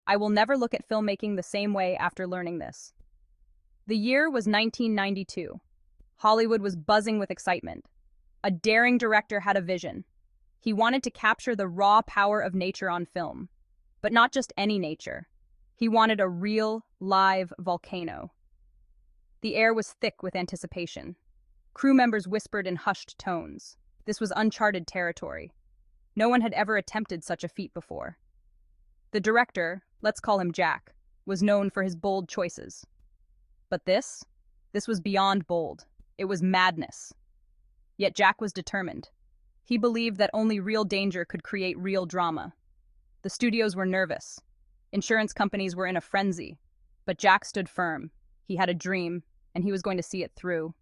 I will never look at filmmaking the same way after learning this. The year was 1992. Hollywood was buzzing with excitement. A daring director had a vision. He wanted to capture the raw power of nature on film. But not just any nature. He wanted a real, live volcano. The air was thick with anticipation. Crew members whispered in hushed tones. This was uncharted territory. No one had ever attempted such a feat before. The director, let's call him Jack, was known for his bold choices. But this was beyond bold. It was madness. Yet Jack was determined. He believed that only real danger could create real drama. The studios were nervous. Insurance companies were in a frenzy. But Jack stood firm. He had a dream, and he was going to see it through.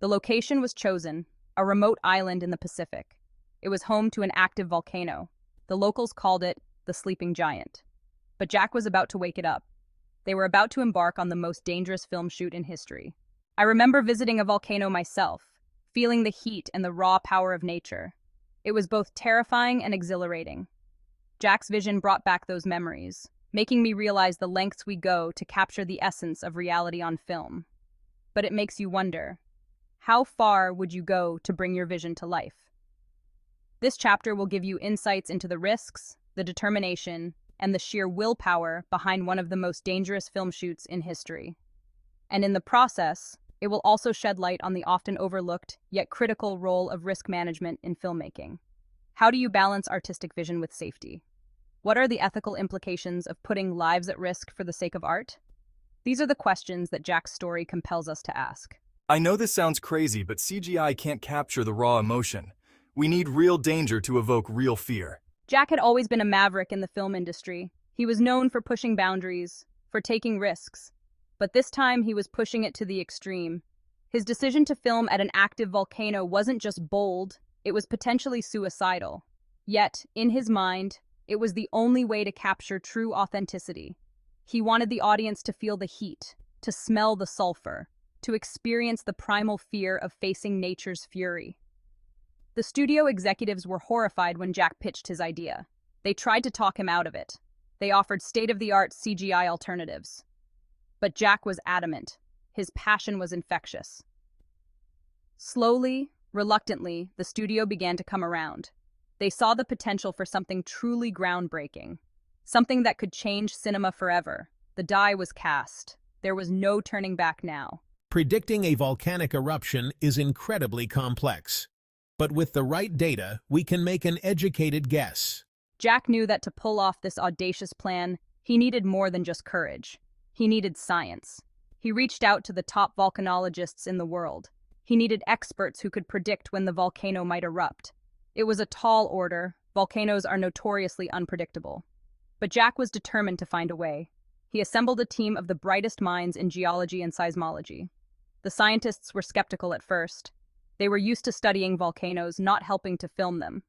The location was chosen, a remote island in the Pacific. It was home to an active volcano. The locals called it the Sleeping Giant. But Jack was about to wake it up. They were about to embark on the most dangerous film shoot in history. I remember visiting a volcano myself, feeling the heat and the raw power of nature. It was both terrifying and exhilarating. Jack's vision brought back those memories, making me realize the lengths we go to capture the essence of reality on film. But it makes you wonder, how far would you go to bring your vision to life? This chapter will give you insights into the risks, the determination, and the sheer willpower behind one of the most dangerous film shoots in history. And in the process, it will also shed light on the often overlooked, yet critical role of risk management in filmmaking. How do you balance artistic vision with safety? What are the ethical implications of putting lives at risk for the sake of art? These are the questions that Jack's story compels us to ask. I know this sounds crazy, but CGI can't capture the raw emotion. We need real danger to evoke real fear. Jack had always been a maverick in the film industry. He was known for pushing boundaries, for taking risks. But this time he was pushing it to the extreme. His decision to film at an active volcano wasn't just bold, it was potentially suicidal. Yet, in his mind, it was the only way to capture true authenticity. He wanted the audience to feel the heat, to smell the sulfur, to experience the primal fear of facing nature's fury. The studio executives were horrified when Jack pitched his idea. They tried to talk him out of it. They offered state-of-the-art CGI alternatives. But Jack was adamant. His passion was infectious. Slowly, reluctantly, the studio began to come around. They saw the potential for something truly groundbreaking. Something that could change cinema forever. The die was cast. There was no turning back now. Predicting a volcanic eruption is incredibly complex. But with the right data, we can make an educated guess. Jack knew that to pull off this audacious plan, he needed more than just courage. He needed science. He reached out to the top volcanologists in the world. He needed experts who could predict when the volcano might erupt. It was a tall order. Volcanoes are notoriously unpredictable. But Jack was determined to find a way. He assembled a team of the brightest minds in geology and seismology. The scientists were skeptical at first. They were used to studying volcanoes, not helping to film them.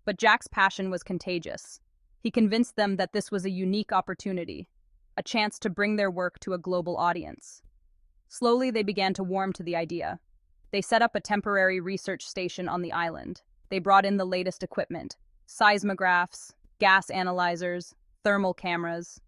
But Jack's passion was contagious. He convinced them that this was a unique opportunity, a chance to bring their work to a global audience. Slowly, they began to warm to the idea. They set up a temporary research station on the island. They brought in the latest equipment, seismographs, gas analyzers, thermal cameras.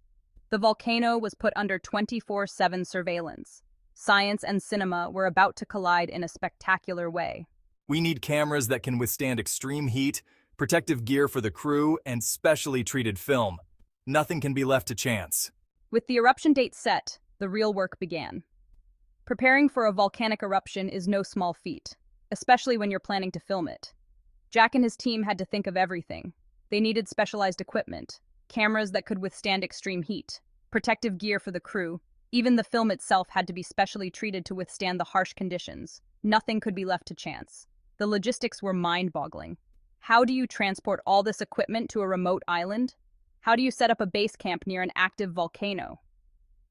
The volcano was put under 24/7 surveillance. Science and cinema were about to collide in a spectacular way. We need cameras that can withstand extreme heat, protective gear for the crew, and specially treated film. Nothing can be left to chance. With the eruption date set, the real work began. Preparing for a volcanic eruption is no small feat, especially when you're planning to film it. Jack and his team had to think of everything. They needed specialized equipment, cameras that could withstand extreme heat, protective gear for the crew. Even the film itself had to be specially treated to withstand the harsh conditions. Nothing could be left to chance. The logistics were mind-boggling. How do you transport all this equipment to a remote island? How do you set up a base camp near an active volcano?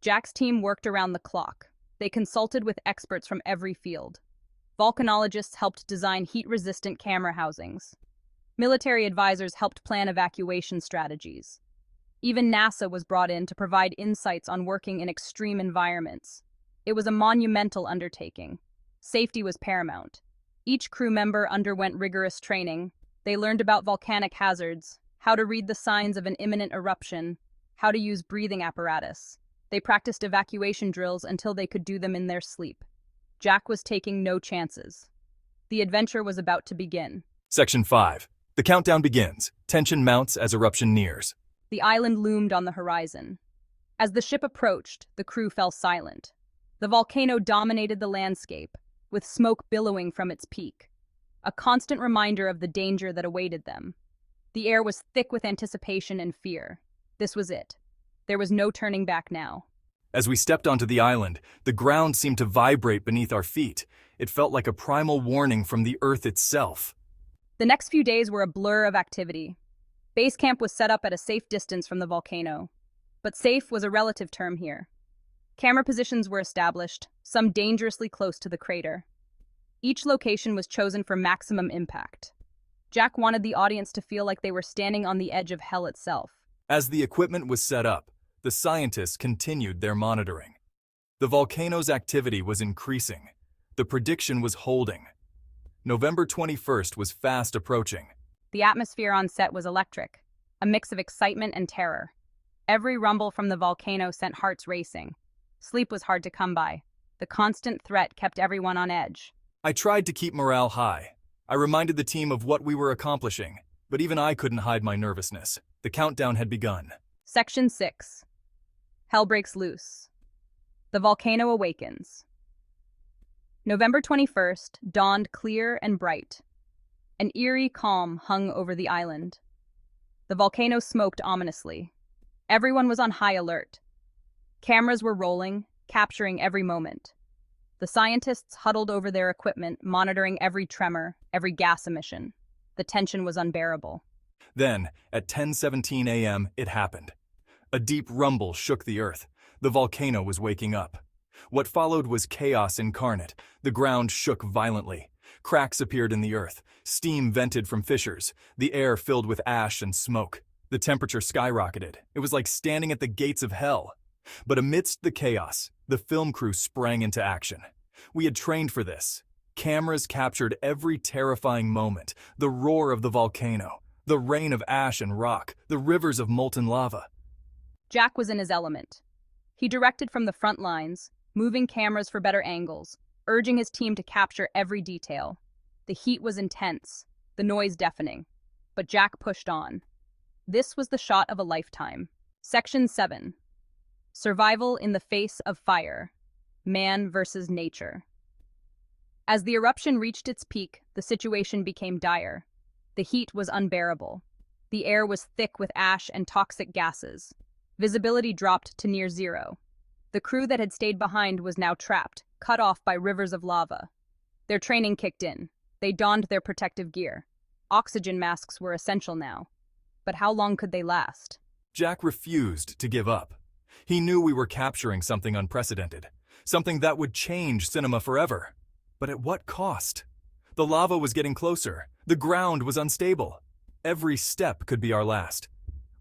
Jack's team worked around the clock. They consulted with experts from every field. Volcanologists helped design heat-resistant camera housings. Military advisors helped plan evacuation strategies. Even NASA was brought in to provide insights on working in extreme environments. It was a monumental undertaking. Safety was paramount. Each crew member underwent rigorous training. They learned about volcanic hazards, how to read the signs of an imminent eruption, how to use breathing apparatus. They practiced evacuation drills until they could do them in their sleep. Jack was taking no chances. The adventure was about to begin. Section 5. The countdown begins. Tension mounts as eruption nears. The island loomed on the horizon. As the ship approached, the crew fell silent. The volcano dominated the landscape, with smoke billowing from its peak, a constant reminder of the danger that awaited them. The air was thick with anticipation and fear. This was it. There was no turning back now. As we stepped onto the island, the ground seemed to vibrate beneath our feet. It felt like a primal warning from the Earth itself. The next few days were a blur of activity. Base camp was set up at a safe distance from the volcano. But safe was a relative term here. Camera positions were established, some dangerously close to the crater. Each location was chosen for maximum impact. Jack wanted the audience to feel like they were standing on the edge of hell itself. As the equipment was set up, the scientists continued their monitoring. The volcano's activity was increasing. The prediction was holding. November 21st was fast approaching. The atmosphere on set was electric, a mix of excitement and terror. Every rumble from the volcano sent hearts racing. Sleep was hard to come by. The constant threat kept everyone on edge. I tried to keep morale high. I reminded the team of what we were accomplishing, but even I couldn't hide my nervousness. The countdown had begun. Section 6. Hell breaks loose. The volcano awakens. November 21st dawned clear and bright. An eerie calm hung over the island. The volcano smoked ominously. Everyone was on high alert. Cameras were rolling, capturing every moment. The scientists huddled over their equipment, monitoring every tremor, every gas emission. The tension was unbearable. Then, at 10:17 a.m., it happened. A deep rumble shook the earth. The volcano was waking up. What followed was chaos incarnate. The ground shook violently. Cracks appeared in the earth. Steam vented from fissures. The air filled with ash and smoke. The temperature skyrocketed. It was like standing at the gates of hell. But amidst the chaos, the film crew sprang into action. We had trained for this. Cameras captured every terrifying moment. The roar of the volcano, the rain of ash and rock, the rivers of molten lava. Jack was in his element. He directed from the front lines, moving cameras for better angles, urging his team to capture every detail. The heat was intense, the noise deafening. But Jack pushed on. This was the shot of a lifetime. Section 7. Survival in the face of fire. Man versus nature. As the eruption reached its peak, the situation became dire. The heat was unbearable. The air was thick with ash and toxic gases. Visibility dropped to near zero. The crew that had stayed behind was now trapped, cut off by rivers of lava. Their training kicked in. They donned their protective gear. Oxygen masks were essential now. But how long could they last? Jack refused to give up. He knew we were capturing something unprecedented, something that would change cinema forever. But at what cost? The lava was getting closer. The ground was unstable. Every step could be our last.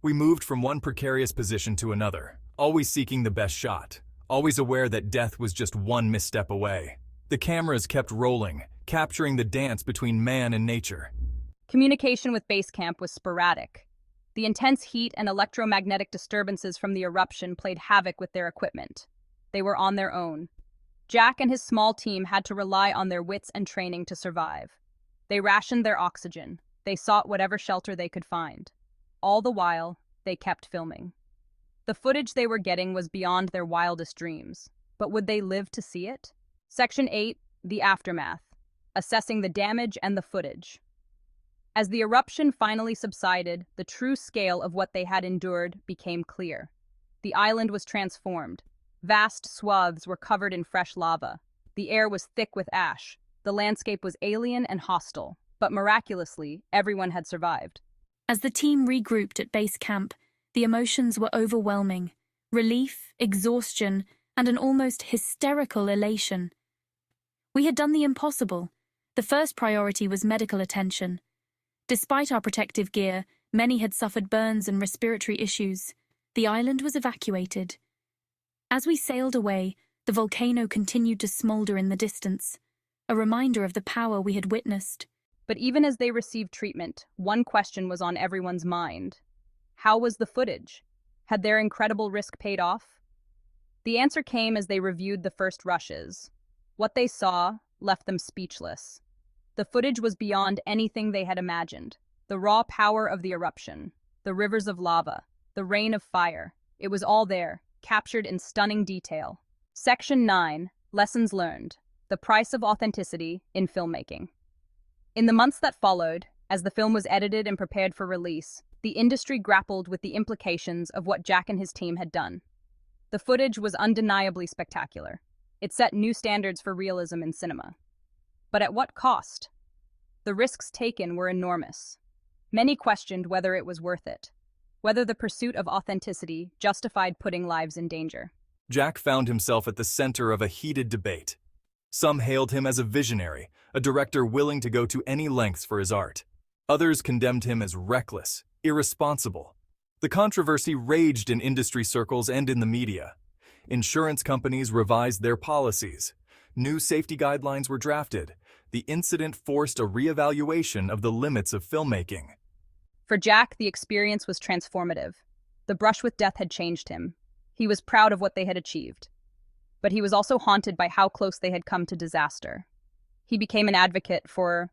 We moved from one precarious position to another, always seeking the best shot, always aware that death was just one misstep away. The cameras kept rolling, capturing the dance between man and nature. Communication with base camp was sporadic. The intense heat and electromagnetic disturbances from the eruption played havoc with their equipment. They were on their own. Jack and his small team had to rely on their wits and training to survive. They rationed their oxygen. They sought whatever shelter they could find. All the while, they kept filming. The footage they were getting was beyond their wildest dreams. But would they live to see it? Section 8, the aftermath. Assessing the damage and the footage. As the eruption finally subsided, the true scale of what they had endured became clear. The island was transformed. Vast swaths were covered in fresh lava. The air was thick with ash. The landscape was alien and hostile. But miraculously, everyone had survived. As the team regrouped at base camp, the emotions were overwhelming. Relief, exhaustion, and an almost hysterical elation. We had done the impossible. The first priority was medical attention. Despite our protective gear, many had suffered burns and respiratory issues. The island was evacuated. As we sailed away, the volcano continued to smolder in the distance, a reminder of the power we had witnessed. But even as they received treatment, one question was on everyone's mind. How was the footage? Had their incredible risk paid off? The answer came as they reviewed the first rushes. What they saw left them speechless. The footage was beyond anything they had imagined. The raw power of the eruption, the rivers of lava, the rain of fire. It was all there, captured in stunning detail. Section 9, Lessons Learned. The Price of Authenticity in Filmmaking. In the months that followed, as the film was edited and prepared for release, the industry grappled with the implications of what Jack and his team had done. The footage was undeniably spectacular. It set new standards for realism in cinema. But at what cost? The risks taken were enormous. Many questioned whether it was worth it, whether the pursuit of authenticity justified putting lives in danger. Jack found himself at the center of a heated debate. Some hailed him as a visionary, a director willing to go to any lengths for his art. Others condemned him as reckless, irresponsible. The controversy raged in industry circles and in the media. Insurance companies revised their policies. New safety guidelines were drafted. The incident forced a reevaluation of the limits of filmmaking. For Jack, the experience was transformative. The brush with death had changed him. He was proud of what they had achieved. But he was also haunted by how close they had come to disaster. He became an advocate for